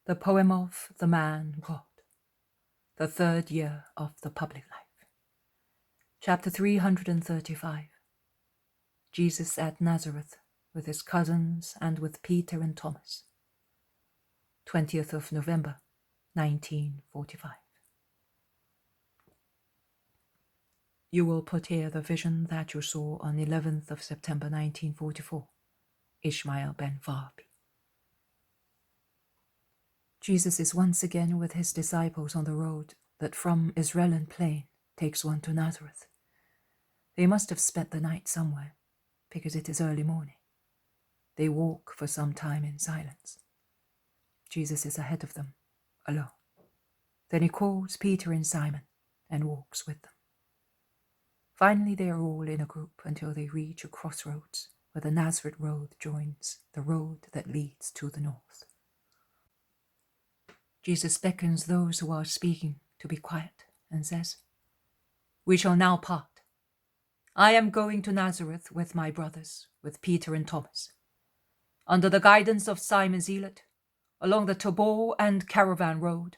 The poem of the man God, the third year of the public life. Chapter 335. Jesus at Nazareth with his cousins and with Peter and Thomas. 20th of November, 1945. You will put here the vision that you saw on 11th of September 1944, Ishmael ben Varbi. Jesus is once again with his disciples on the road that from Israel plain takes one to Nazareth. They must have spent the night somewhere, because it is early morning. They walk for some time in silence. Jesus is ahead of them, alone. Then he calls Peter and Simon and walks with them. Finally they are all in a group until they reach a crossroads where the Nazareth road joins the road that leads to the north. Jesus beckons those who are speaking to be quiet and says, "We shall now part. I am going to Nazareth with my brothers, with Peter and Thomas. Under the guidance of Simon Zealot, along the Tabor and Caravan Road,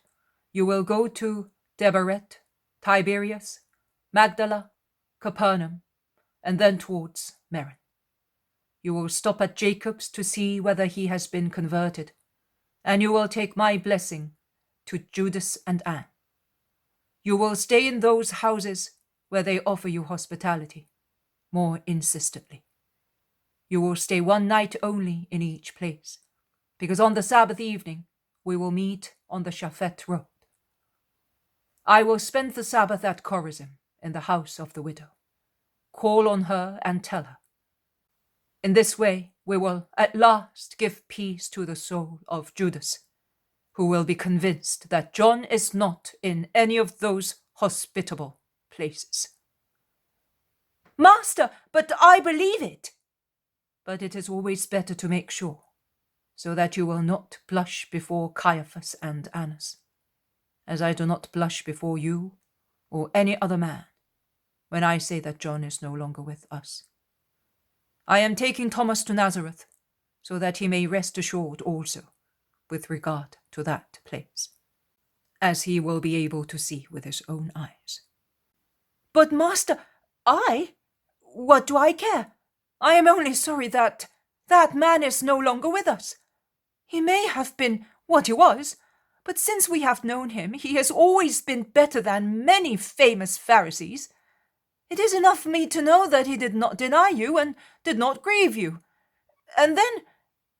you will go to Debaret, Tiberias, Magdala, Capernaum, and then towards Meron. You will stop at Jacob's to see whether he has been converted, and you will take my blessing to Judas and Anne. You will stay in those houses where they offer you hospitality, more insistently. You will stay one night only in each place, because on the Sabbath evening we will meet on the Shaphat road. I will spend the Sabbath at Chorazin in the house of the widow. Call on her and tell her. In this way we will at last give peace to the soul of Judas, who will be convinced that John is not in any of those hospitable places." "Master, but I believe it." "But it is always better to make sure, so that you will not blush before Caiaphas and Annas, as I do not blush before you or any other man when I say that John is no longer with us. I am taking Thomas to Nazareth, so that he may rest assured also with regard to that place, as he will be able to see with his own eyes." "But master, what do I care? I am only sorry that man is no longer with us. He may have been what he was, but since we have known him, he has always been better than many famous Pharisees. It is enough for me to know that he did not deny you and did not grieve you. And then,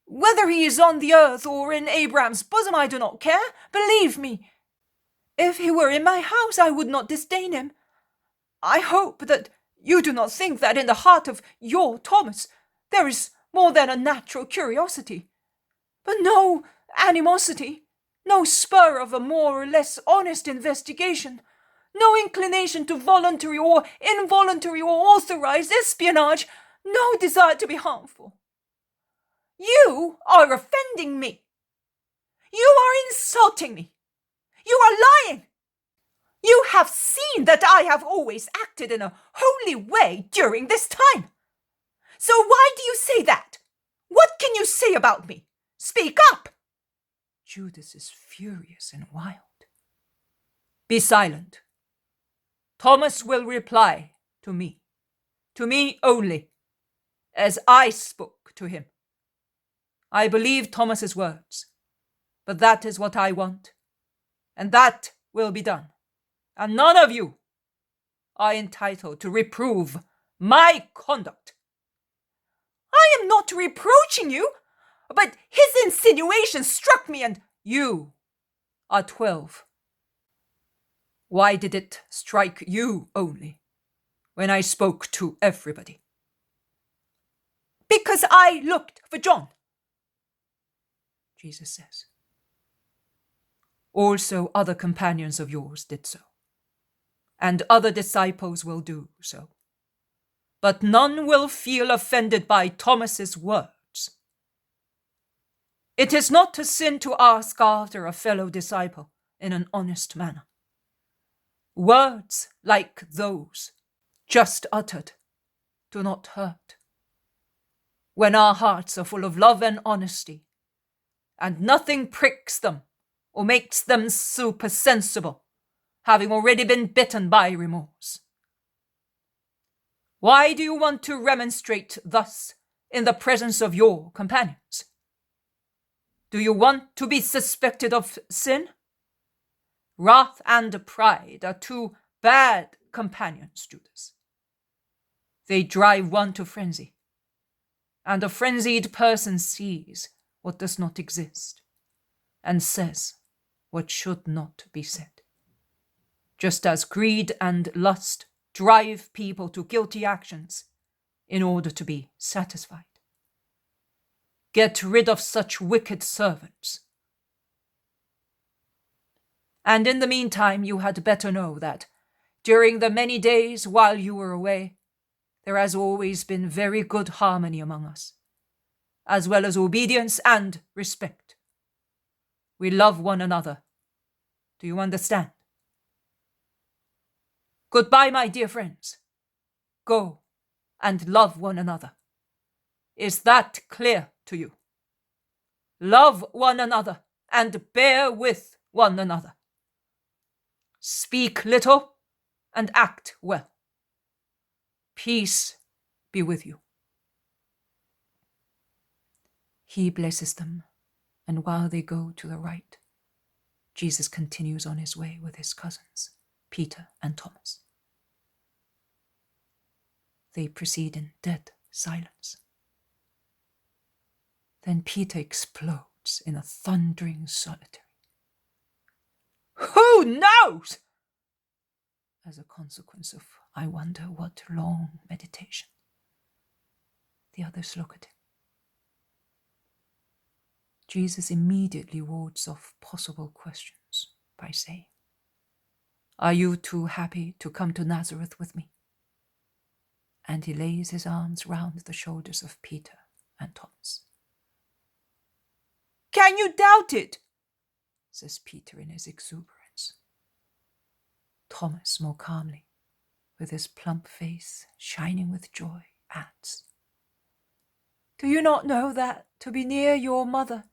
whether he is on the earth or in Abraham's bosom, I do not care. Believe me, if he were in my house, I would not disdain him. I hope that you do not think that in the heart of your Thomas there is more than a natural curiosity, but no animosity, no spur of a more or less honest investigation, no inclination to voluntary or involuntary or authorized espionage, no desire to be harmful. You are offending me. You are insulting me. You are lying. You have seen that I have always acted in a holy way during this time. So why do you say that? What can you say about me? Speak up." Judas is furious and wild. "Be silent. Thomas will reply to me only, as I spoke to him. I believe Thomas's words, but that is what I want, and that will be done. And none of you are entitled to reprove my conduct." "I am not reproaching you, but his insinuation struck me and—" "You are 12. Why did it strike you only, when I spoke to everybody?" "Because I looked for John," Jesus says. "Also other companions of yours did so, and other disciples will do so. But none will feel offended by Thomas's words. It is not a sin to ask after a fellow disciple in an honest manner. Words like those, just uttered, do not hurt. When our hearts are full of love and honesty, and nothing pricks them or makes them supersensible, having already been bitten by remorse. Why do you want to remonstrate thus in the presence of your companions? Do you want to be suspected of sin? Wrath and pride are two bad companions, Judas. They drive one to frenzy, and a frenzied person sees what does not exist and says what should not be said. Just as greed and lust drive people to guilty actions in order to be satisfied. Get rid of such wicked servants. And in the meantime, you had better know that during the many days while you were away, there has always been very good harmony among us, as well as obedience and respect. We love one another. Do you understand? Goodbye, my dear friends. Go and love one another. Is that clear to you? Love one another and bear with one another. Speak little and act well. Peace be with you. He blesses them, and while they go to the right, Jesus continues on his way with his cousins, Peter and Thomas. They proceed in dead silence. Then Peter explodes in a thundering solitary. Who knows? As a consequence of, I wonder what long meditation. The others look at him. Jesus immediately wards off possible questions by saying, Are you too happy to come to Nazareth with me? And he lays his arms round the shoulders of Peter and Thomas. Can you doubt it? Says Peter in his exuberance. Thomas, more calmly, with his plump face shining with joy, adds, Do you not know that to be near your mother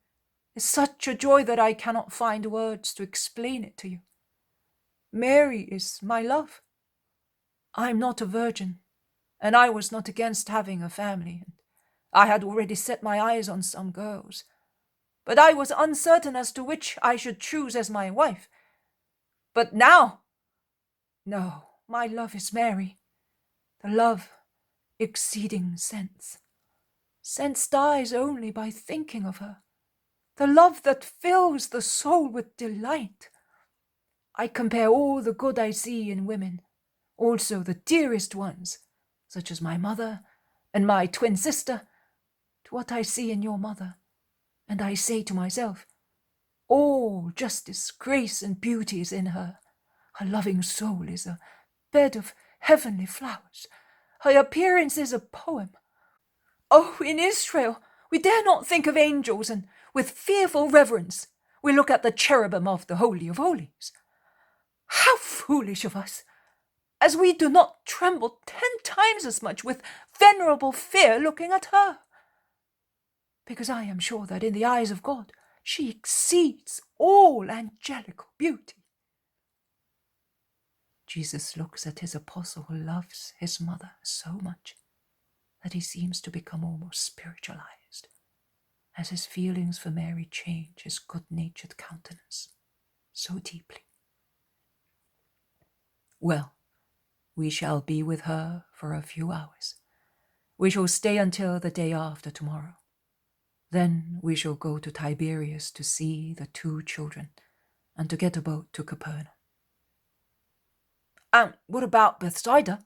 is such a joy that I cannot find words to explain it to you? Mary is my love. I am not a virgin, and I was not against having a family, and I had already set my eyes on some girls, but I was uncertain as to which I should choose as my wife. But now, no, my love is Mary, the love exceeding sense. Sense dies only by thinking of her, the love that fills the soul with delight. I compare all the good I see in women, also the dearest ones, such as my mother and my twin sister, to what I see in your mother, and I say to myself, all justice, grace, and beauty is in her. Her loving soul is a bed of heavenly flowers. Her appearance is a poem. Oh, in Israel, we dare not think of angels, and with fearful reverence we look at the cherubim of the Holy of Holies. How foolish of us, as we do not tremble 10 times as much with venerable fear looking at her. Because I am sure that in the eyes of God she exceeds all angelical beauty. Jesus looks at his apostle who loves his mother so much that he seems to become almost spiritualized, as his feelings for Mary change his good-natured countenance so deeply. Well, we shall be with her for a few hours. We shall stay until the day after tomorrow. Then we shall go to Tiberias to see the 2 children and to get a boat to Capernaum. And what about Bethsaida?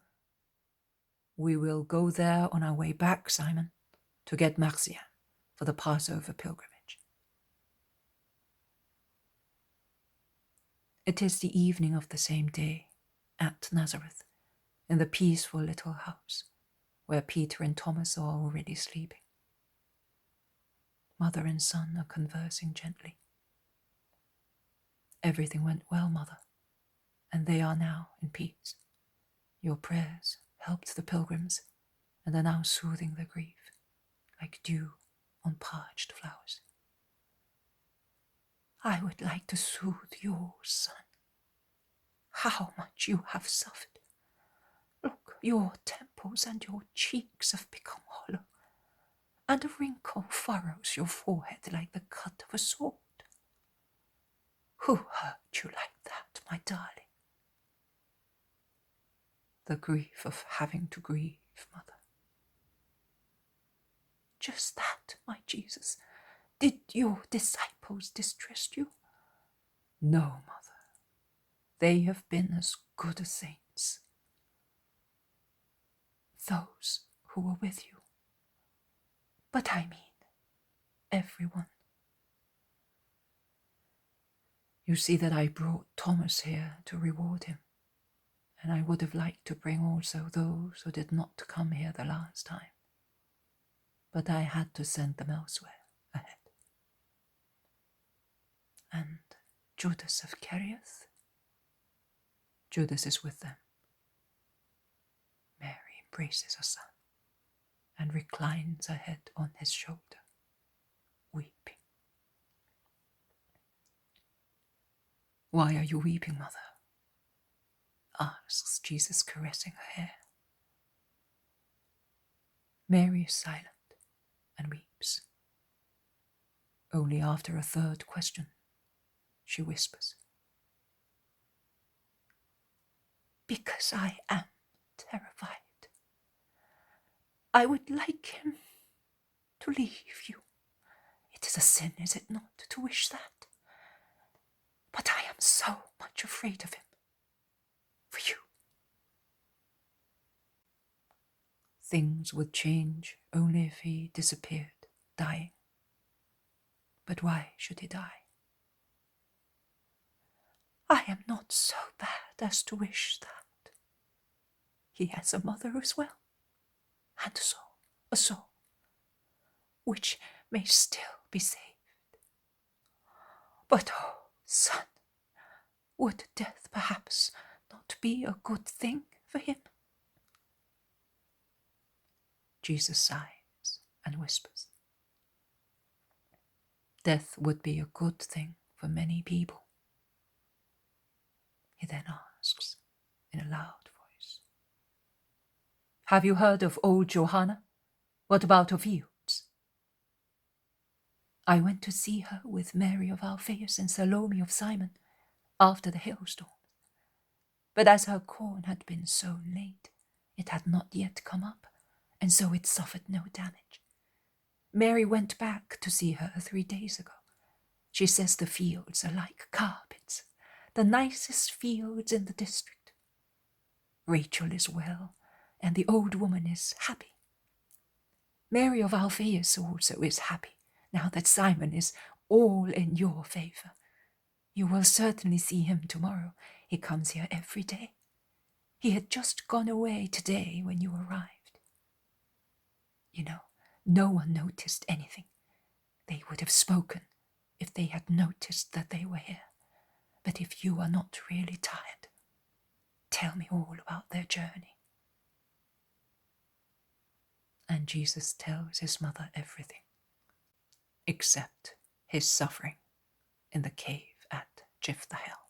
We will go there on our way back, Simon, to get Marcian for the Passover pilgrimage. It is the evening of the same day at Nazareth, in the peaceful little house where Peter and Thomas are already sleeping. Mother and son are conversing gently. Everything went well, Mother, and they are now in peace. Your prayers helped the pilgrims and are now soothing their grief, like dew on parched flowers. I would like to soothe your son. How much you have suffered. Look, your temples and your cheeks have become hollow, and a wrinkle furrows your forehead like the cut of a sword. Who hurt you like that, my darling? The grief of having to grieve, Mother. Just that, my Jesus. Did your disciples distress you? No, Mother. They have been as good as saints. Those who were with you. But I mean, everyone. You see that I brought Thomas here to reward him, and I would have liked to bring also those who did not come here the last time. But I had to send them elsewhere ahead. And Judas of Kerioth? Judas is with them. Mary embraces her son and reclines her head on his shoulder, weeping. Why are you weeping, Mother? Asks Jesus, caressing her hair. Mary is silent and weeps. Only after a third question, she whispers, because I am terrified. I would like him to leave you. It is a sin, is it not, to wish that? But I am so much afraid of him. For you. Things would change only if he disappeared, dying. But why should he die? I am not so bad as to wish that. He has a mother as well, and a soul, which may still be saved. But, oh, son, would death perhaps not be a good thing for him? Jesus sighs and whispers, death would be a good thing for many people. He then asks in a loud voice, have you heard of old Johanna? What about her fields? I went to see her with Mary of Alphaeus and Salome of Simon after the hailstorm. But as her corn had been sown late, it had not yet come up, and so it suffered no damage. Mary went back to see her 3 days ago. She says the fields are like carpets, the nicest fields in the district. Rachel is well, and the old woman is happy. Mary of Alphaeus also is happy, now that Simon is all in your favor. You will certainly see him tomorrow. He comes here every day. He had just gone away today when you arrived. You know, no one noticed anything. They would have spoken if they had noticed that they were here. But if you are not really tired, tell me all about their journey. And Jesus tells his mother everything, except his suffering in the cave at ch.335.